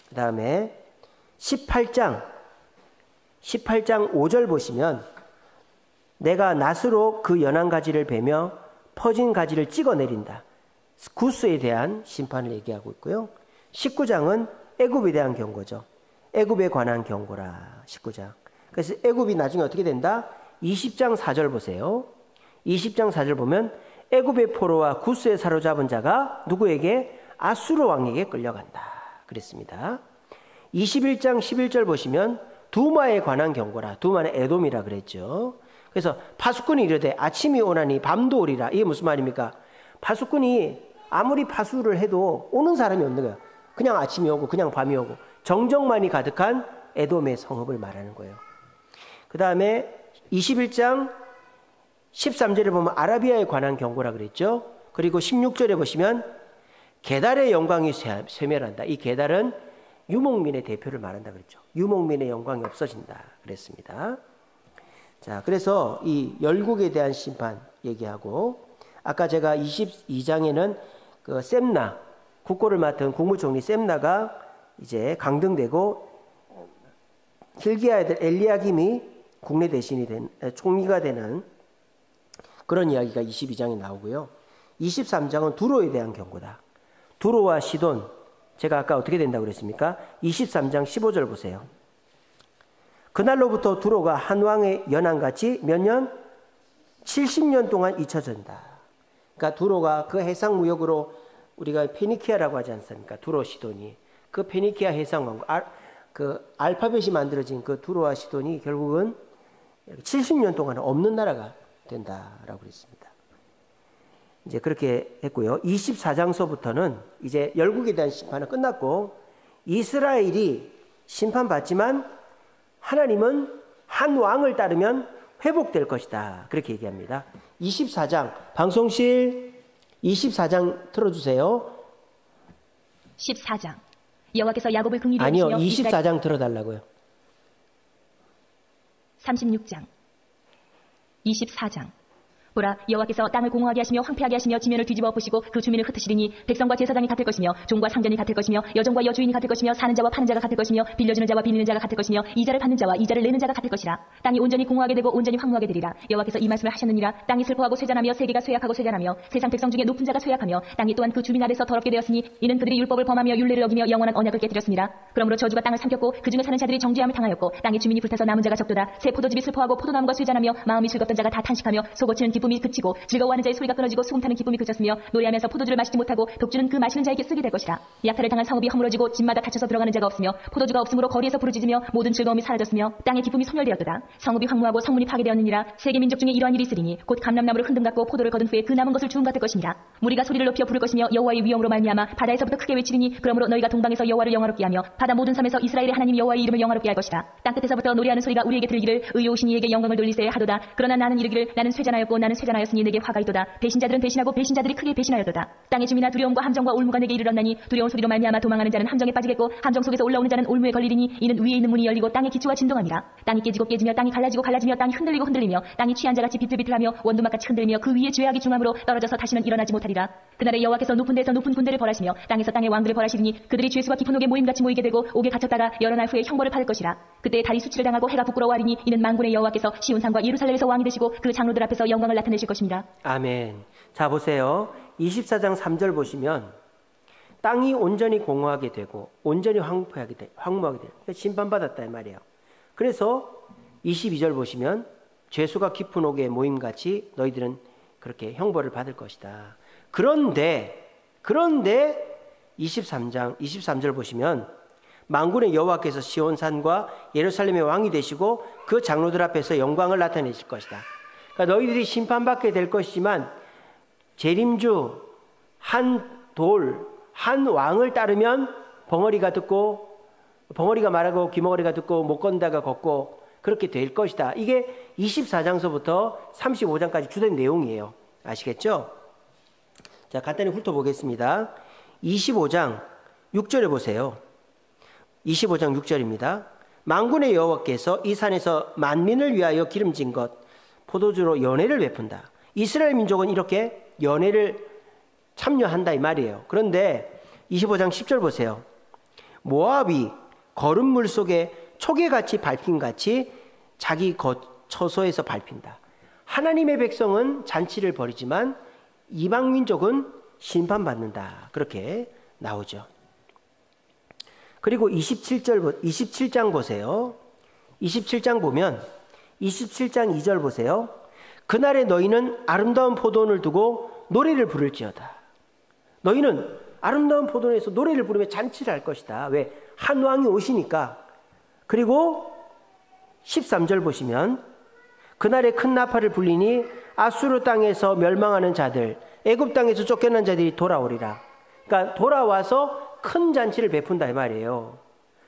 A: 그 다음에 18장 5절 보시면 내가 낫으로 그 연한 가지를 베며 퍼진 가지를 찍어내린다. 구스에 대한 심판을 얘기하고 있고요. 19장은 애굽에 대한 경고죠. 애굽에 관한 경고라. 19장. 그래서 애굽이 나중에 어떻게 된다? 20장 4절 보세요. 20장 4절 보면 애굽의 포로와 구스에 사로잡은 자가 누구에게? 아수르 왕에게 끌려간다. 그랬습니다. 21장 11절 보시면 두마에 관한 경고라. 두마는 에돔이라 그랬죠. 그래서 파수꾼이 이르되 아침이 오나니 밤도 오리라. 이게 무슨 말입니까? 파수꾼이 아무리 파수를 해도 오는 사람이 없는 거예요. 그냥 아침이 오고 그냥 밤이 오고 정적만이 가득한 에돔의 성읍을 말하는 거예요. 그 다음에 21장 13절에 보면 아라비아에 관한 경고라 그랬죠. 그리고 16절에 보시면 게달의 영광이 쇠멸한다. 이 게달은 유목민의 대표를 말한다 그랬죠. 유목민의 영광이 없어진다 그랬습니다. 자, 그래서 이 열국에 대한 심판 얘기하고, 아까 제가 22장에는 그 셈나, 국고를 맡은 국무총리 셈나가 이제 강등되고 hilkiah 아들 엘리야김이 국내 대신이 된 총리가 되는 그런 이야기가 22장에 나오고요. 23장은 두로에 대한 경고다. 두로와 시돈, 제가 아까 어떻게 된다고 그랬습니까? 23장 15절 보세요. 그날로부터 두로가 한 왕의 연한같이 몇 년? 70년 동안 잊혀진다. 그러니까 두로가 그 해상무역으로 우리가 페니키아라고 하지 않습니까? 두로 시돈이. 그 페니키아 해상왕국, 그 알파벳이 만들어진 그 두로와 시돈이 결국은 70년 동안 없는 나라가 된다라고 그랬습니다. 이제 그렇게 했고요. 24장서부터는 이제 열국에 대한 심판은 끝났고 이스라엘이 심판받지만 하나님은 한 왕을 따르면 회복될 것이다. 그렇게 얘기합니다. 24장 방송실 24장 틀어주세요.
C: 14장 여호와께서 야곱을 긍휼히
A: 아니요.
C: 여기시며
A: 24장 들어달라고요.
C: 36장 24장 보라 여호와께서 땅을 공허하게 하시며 황폐하게 하시며 지면을 뒤집어 엎으시고 그 주민을 흩으시리니 백성과 제사장이 같을 것이며 종과 상전이 같을 것이며 여종과 여주인이 같을 것이며 사는 자와 파는 자가 같을 것이며 빌려주는 자와 빌리는 자가 같을 것이며 이자를 받는 자와 이자를 내는 자가 같을 것이라. 땅이 온전히 공허하게 되고 온전히 황무하게 되리라. 여호와께서 이 말씀을 하셨느니라. 땅이 슬퍼하고 쇠잔하며 세계가 쇠약하고 쇠잔하며 세상 백성 중에 높은 자가 쇠약하며 땅이 또한 그 주민 아래서 더럽게 되었으니 이는 그들이 율법을 범하며 율례를 어기며 영원한 언약을 깨뜨렸습니다. 그러므로 저주가 땅을 삼켰고 그중에 사는 자들이 정죄함을 당하였고 땅의 주민이 불타서 남은 자가 적도다. 새 포도즙이 슬퍼하고 포도나무가 쇠잔하며 마음이 즐겁던 자가 다 탄식하며 속어치는 기쁨이 그치고 즐거워하는 자의 소리가 끊어지고 수금 타는 기쁨이 그쳤으며 노래하면서 포도주를 마시지 못하고 독주는 그 마시는 자에게 쓰게 될 것이라. 약탈을 당한 성읍이 허물어지고 집마다 닫혀서 들어가는 자가 없으며 포도주가 없으므로 거리에서 부르짖으며 모든 즐거움이 사라졌으며 땅의 기쁨이 소멸되었도다. 성읍이 황무하고 성문이 파괴되었느니라. 세계 민족 중에 이러한 일이 있으리니 곧 감람나무를 흔든 같고 포도를 거둔 후에 그 남은 것을 주운 같을 것이니라. 무리가 소리를 높여 부를 것이며 여호와의 위엄으로 말미암아 바다에서부터 크게 외치리니 그러므로 너희가 동방에서 여호와를 영화롭게 하며 바다 모든 섬에서 이스라엘의 하나님 여호와의 이름을 영화롭게 할 것이라. 땅끝에서부터 노래하는 소리가 우리에게 들리기를 의로우신 이에게 영광을 돌리세요 하도다. 그러나 나는 이르기를 나는 쇠잔하였고 나는 쇠잔하였으니 내게 화가 있도다. 배신자들은 배신하고 배신자들이 크게 배신하였도다. 땅의 주민아 두려움과 함정과 올무가 내게 이르렀나니 두려운 소리로 말미암아 도망하는 자는 함정에 빠지겠고 함정 속에서 올라오는 자는 올무에 걸리리니 이는 위에 있는 문이 열리고 땅의 기초가 진동하니라. 땅이 깨지고 깨지며 땅이 갈라지고 갈라지며 땅이 흔들리고 흔들리며 땅이 취한 자같이 비틀비틀하며 원두막같이 흔들리며 그 위에 죄악이 중함으로 떨어져서 다시는 일어나지 못하리라. 그날에 여호와께서 높은 데서 높은 군대를 벌하시며 땅에서 땅의 왕들을 벌하시리니 그들이 죄수와 깊은 옥에 모임같이 모이게 되고 옥에 갇혔다가 여러 날 후에 형벌을 받을 것이라. 그때 달이 수치를 당하고 해가 부끄러워하리니 이는 만군의 여호와께서 시온산과 예루살렘에서 왕이 되시고 그 장로들 앞에서 영광을 나타내실 것입니다.
A: 아멘. 자 보세요. 24장 3절 보시면 땅이 온전히 공허하게 되고 온전히 황무하게 되고 그러니까 심판받았다 이 말이에요. 그래서 22절 보시면 죄수가 깊은 옥에 모임같이 너희들은 그렇게 형벌을 받을 것이다. 그런데 23절 보시면 만군의 여호와께서 시온산과 예루살렘의 왕이 되시고 그 장로들 앞에서 영광을 나타내실 것이다. 그러니까 너희들이 심판받게 될 것이지만 재림주 한 돌, 한 왕을 따르면 벙어리가 말하고 귀머거리가 듣고 못 건다가 걷고 그렇게 될 것이다. 이게 24장서부터 35장까지 주된 내용이에요. 아시겠죠? 자, 간단히 훑어보겠습니다. 25장 6절에 보세요. 25장 6절입니다. 만군의 여호와께서 이 산에서 만민을 위하여 기름진 것 포도주로 연회를 베푼다. 이스라엘 민족은 이렇게 연회를 참여한다 이 말이에요. 그런데 25장 10절 보세요. 모압이 거른 물 속에 초계같이 밟힌같이 자기 처소에서 밟힌다. 하나님의 백성은 잔치를 벌이지만 이방 민족은 심판받는다. 그렇게 나오죠. 그리고 27장 보세요. 27장 보면 27장 2절 보세요. 그날에 너희는 아름다운 포도원을 두고 노래를 부를지어다. 너희는 아름다운 포도원에서 노래를 부르며 잔치를 할 것이다. 왜? 한 왕이 오시니까. 그리고 13절 보시면 그날에 큰 나팔을 불리니 아수르 땅에서 멸망하는 자들, 애굽 땅에서 쫓겨난 자들이 돌아오리라. 그러니까 돌아와서 큰 잔치를 베푼다 이 말이에요.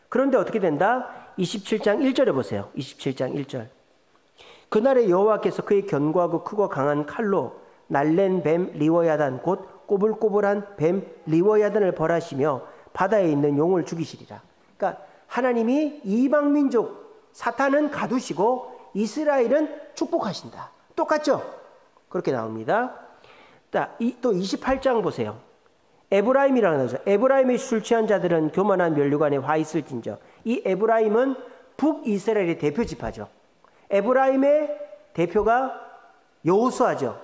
A: 그런데 어떻게 된다? 27장 1절에 보세요. 27장 1절. 그날에 여호와께서 그의 견고하고 크고 강한 칼로 날랜 뱀 리워야단 곧 꼬불꼬불한 뱀 리워야단을 벌하시며 바다에 있는 용을 죽이시리라. 그러니까 하나님이 이방 민족 사탄은 가두시고 이스라엘은 축복하신다. 똑같죠? 그렇게 나옵니다. 또 28장 보세요. 에브라임이라고 나오죠. 에브라임의 술 취한 자들은 교만한 면류관에 화 있을진저. 이 에브라임은 북이스라엘의 대표 지파죠. 에브라임의 대표가 여호수아죠.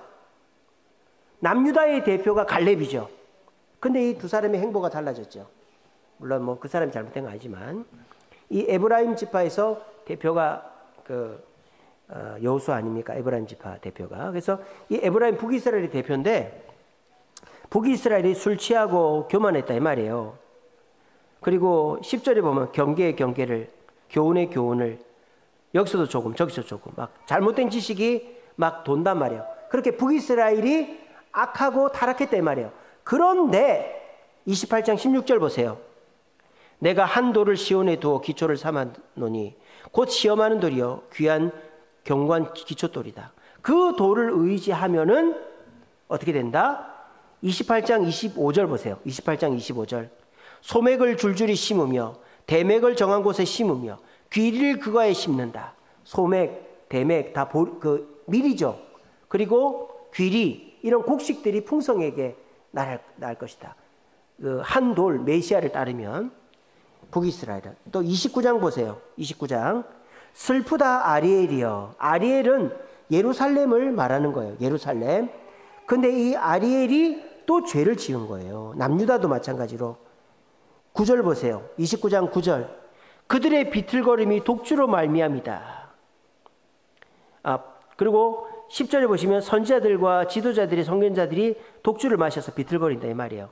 A: 남유다의 대표가 갈렙이죠. 근데 이 두 사람의 행보가 달라졌죠. 물론 뭐 그 사람이 잘못된 건 아니지만 이 에브라임 지파에서 대표가 여호수아 아닙니까? 에브라임 지파 대표가. 그래서 이 에브라임 북이스라엘의 대표인데 북이스라엘이 술 취하고 교만했다 이 말이에요. 그리고 10절에 보면 경계의 경계를, 교훈의 교훈을, 여기서도 조금 저기서 조금 막 잘못된 지식이 막 돈단 말이에요. 그렇게 북이스라엘이 악하고 타락했다 이 말이에요. 그런데 28장 16절 보세요. 내가 한 돌을 시온에 두어 기초를 삼았노니 곧 시험하는 돌이요 귀한 경관 기초돌이다. 그 돌을 의지하면은 어떻게 된다? 28장 25절 보세요. 28장 25절. 소맥을 줄줄이 심으며 대맥을 정한 곳에 심으며 귀리를 그거에 심는다. 소맥, 대맥 다 밀이죠. 그리고 귀리 이런 곡식들이 풍성하게 날 것이다. 한 돌 메시아를 따르면 북이스라엘은. 또 29장 보세요. 29장. 슬프다 아리엘이여. 아리엘은 예루살렘을 말하는 거예요. 예루살렘. 근데 이 아리엘이 또 죄를 지은 거예요. 남유다도 마찬가지로. 9절 보세요. 29장 9절. 그들의 비틀거림이 독주로 말미암이다. 그리고 10절에 보시면 선지자들과 지도자들의 선견자들이 독주를 마셔서 비틀거린다 이 말이에요.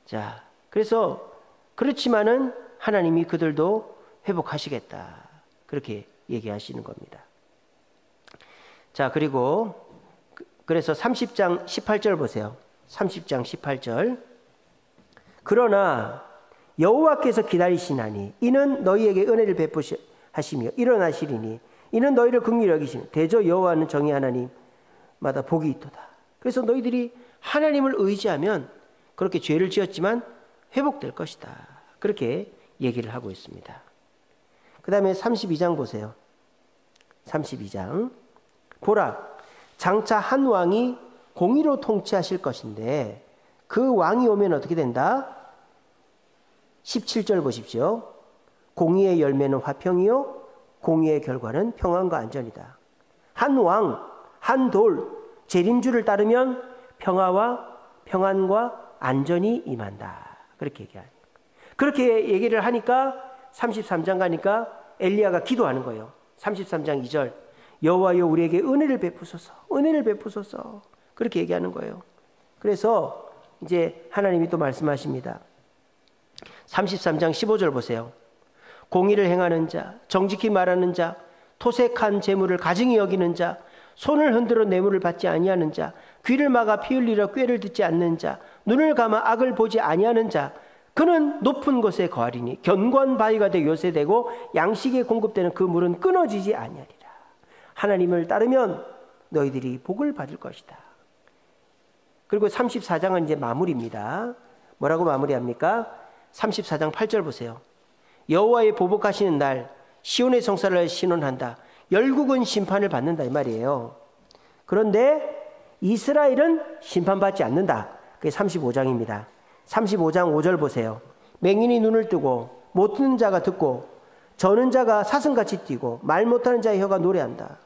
A: 자, 그래서 그렇지만은 하나님이 그들도 회복하시겠다. 그렇게 얘기하시는 겁니다. 자, 그래서 30장 18절 보세요. 30장 18절. 그러나 여호와께서 기다리시나니 이는 너희에게 은혜를 베푸시하시며 일어나시리니 이는 너희를 긍휼히 여기시니 대저 여호와는 정의 하나님마다 복이 있도다. 그래서 너희들이 하나님을 의지하면 그렇게 죄를 지었지만 회복될 것이다. 그렇게 얘기를 하고 있습니다. 그 다음에 32장 보세요. 32장. 보라, 장차 한 왕이 공의로 통치하실 것인데 그 왕이 오면 어떻게 된다? 17절 보십시오. 공의의 열매는 화평이요 공의의 결과는 평안과 안전이다. 한 왕, 한 돌, 재림주를 따르면 평화와 평안과 안전이 임한다. 그렇게 얘기해요. 그렇게 얘기를 하니까 33장 가니까 엘리야가 기도하는 거예요. 33장 2절. 여호와여 우리에게 은혜를 베푸소서. 은혜를 베푸소서. 그렇게 얘기하는 거예요. 그래서 이제 하나님이 또 말씀하십니다. 33장 15절 보세요. 공의를 행하는 자, 정직히 말하는 자, 토색한 재물을 가증히 여기는 자, 손을 흔들어 뇌물을 받지 아니하는 자, 귀를 막아 피 흘리려 꾀를 듣지 않는 자, 눈을 감아 악을 보지 아니하는 자, 그는 높은 곳에 거하리니 견고한 바위가 되어 요새되고 양식에 공급되는 그 물은 끊어지지 아니하리라. 하나님을 따르면 너희들이 복을 받을 것이다. 그리고 34장은 이제 마무리입니다. 뭐라고 마무리합니까? 34장 8절 보세요. 여호와의 보복하시는 날 시온의 성사를 신원한다. 열국은 심판을 받는다 이 말이에요. 그런데 이스라엘은 심판받지 않는다. 그게 35장입니다. 35장 5절 보세요. 맹인이 눈을 뜨고 못 듣는 자가 듣고 저는 자가 사슴같이 뛰고 말 못하는 자의 혀가 노래한다.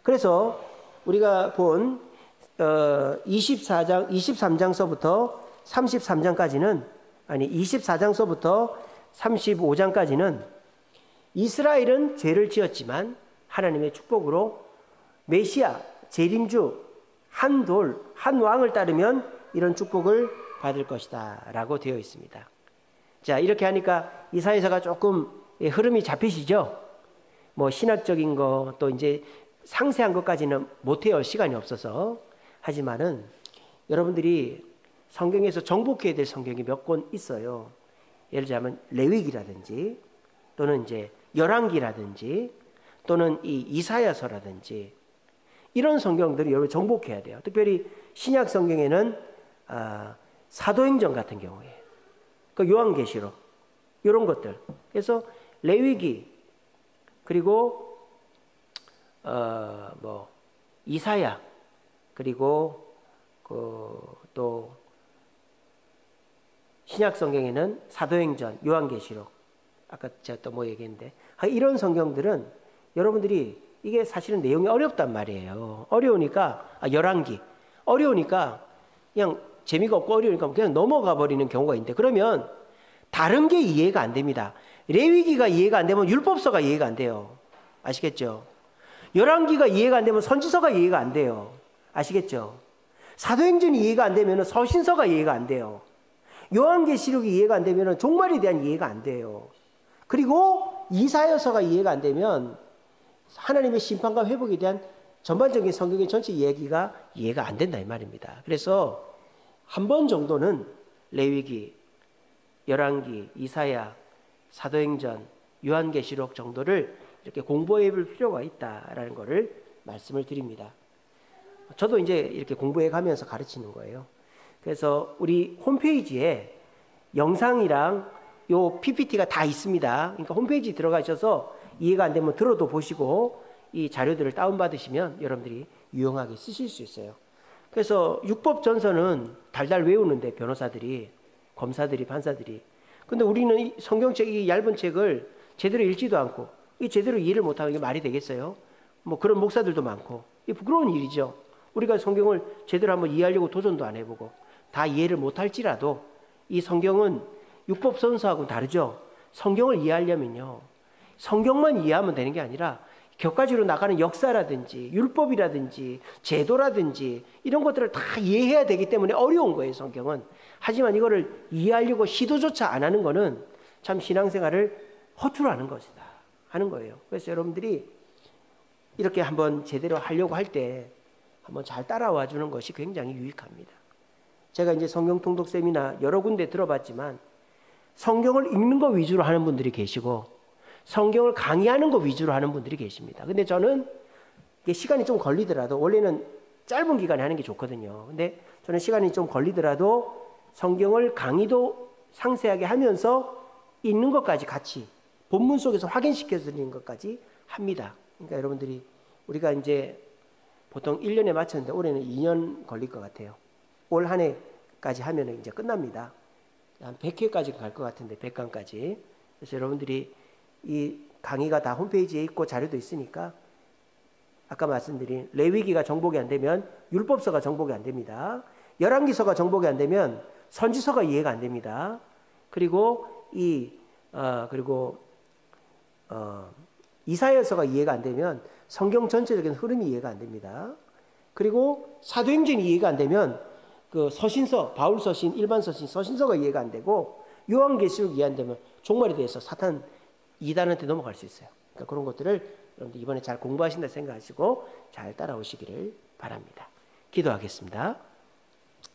A: 그래서 우리가 본 23장서부터 33장까지는 아니 24장서부터 35장까지는 이스라엘은 죄를 지었지만 하나님의 축복으로 메시아, 재림주, 한 돌, 한 왕을 따르면 이런 축복을 받을 것이다 라고 되어 있습니다. 자, 이렇게 하니까 이사야서가 조금 흐름이 잡히시죠? 뭐 신학적인 거 또 이제 상세한 것까지는 못해요. 시간이 없어서. 하지만은 여러분들이 성경에서 정복해야 될 성경이 몇 권 있어요. 예를 들자면 레위기라든지 또는 이제 열왕기라든지 또는 이 이사야서라든지 이런 성경들이 여러분 정복해야 돼요. 특별히 신약 성경에는 사도행전 같은 경우에 그 요한계시록 이런 것들. 그래서 레위기 그리고 뭐 이사야 그리고 또 신약 성경에는 사도행전, 요한계시록 아까 제가 또 뭐 얘기했는데 이런 성경들은 여러분들이 이게 사실은 내용이 어렵단 말이에요. 어려우니까 열왕기 어려우니까 그냥 재미가 없고 어려우니까 그냥 넘어가 버리는 경우가 있는데 그러면 다른 게 이해가 안 됩니다. 레위기가 이해가 안 되면 율법서가 이해가 안 돼요. 아시겠죠? 열왕기가 이해가 안 되면 선지서가 이해가 안 돼요. 아시겠죠? 사도행전이 이해가 안 되면 서신서가 이해가 안 돼요. 요한계시록이 이해가 안 되면 종말에 대한 이해가 안 돼요. 그리고 이사야서가 이해가 안 되면 하나님의 심판과 회복에 대한 전반적인 성경의 전체 이야기가 이해가 안 된다 이 말입니다. 그래서 한 번 정도는 레위기, 열왕기, 이사야, 사도행전, 요한계시록 정도를 이렇게 공부해 볼 필요가 있다라는 것을 말씀을 드립니다. 저도 이제 이렇게 공부해 가면서 가르치는 거예요. 그래서 우리 홈페이지에 영상이랑 요 PPT가 다 있습니다. 그러니까 홈페이지 들어가셔서 이해가 안 되면 들어도 보시고 이 자료들을 다운받으시면 여러분들이 유용하게 쓰실 수 있어요. 그래서 율법전서는 달달 외우는데 변호사들이, 검사들이, 판사들이. 근데 우리는 이 성경책, 이 얇은 책을 제대로 읽지도 않고 이 제대로 이해를 못하는 게 말이 되겠어요? 뭐 그런 목사들도 많고 이 부끄러운 일이죠. 우리가 성경을 제대로 한번 이해하려고 도전도 안 해보고 다 이해를 못할지라도 이 성경은 율법선서하고는 다르죠. 성경을 이해하려면요. 성경만 이해하면 되는 게 아니라 격가지로 나가는 역사라든지 율법이라든지 제도라든지 이런 것들을 다 이해해야 되기 때문에 어려운 거예요, 성경은. 하지만 이거를 이해하려고 시도조차 안 하는 거는 참 신앙생활을 허투루 하는 것이다 하는 거예요. 그래서 여러분들이 이렇게 한번 제대로 하려고 할 때 한번 잘 따라와 주는 것이 굉장히 유익합니다. 제가 이제 성경 통독 세미나 여러 군데 들어봤지만 성경을 읽는 거 위주로 하는 분들이 계시고 성경을 강의하는 거 위주로 하는 분들이 계십니다. 근데 저는 이게 시간이 좀 걸리더라도 원래는 짧은 기간에 하는 게 좋거든요. 근데 저는 시간이 좀 걸리더라도 성경을 강의도 상세하게 하면서 읽는 것까지 같이 본문 속에서 확인시켜 드리는 것까지 합니다. 그러니까 여러분들이 우리가 이제 보통 1년에 마쳤는데 올해는 2년 걸릴 것 같아요. 올 한 해까지 하면 이제 끝납니다. 한 100회까지 갈 것 같은데 100강까지. 그래서 여러분들이 이 강의가 다 홈페이지에 있고 자료도 있으니까 아까 말씀드린 레위기가 정복이 안 되면 율법서가 정복이 안 됩니다. 열왕기서가 정복이 안 되면 선지서가 이해가 안 됩니다. 그리고 이사야서가 이해가 안 되면 성경 전체적인 흐름이 이해가 안 됩니다. 그리고 사도행전이 이해가 안 되면 그 서신서, 바울 서신, 일반 서신, 서신서가 이해가 안 되고 요한계시록 이해한다면 종말에 대해서 사탄 이단한테 넘어갈 수 있어요. 그러니까 그런 것들을 여러분들 이번에 잘 공부하신다 생각하시고 잘 따라오시기를 바랍니다. 기도하겠습니다.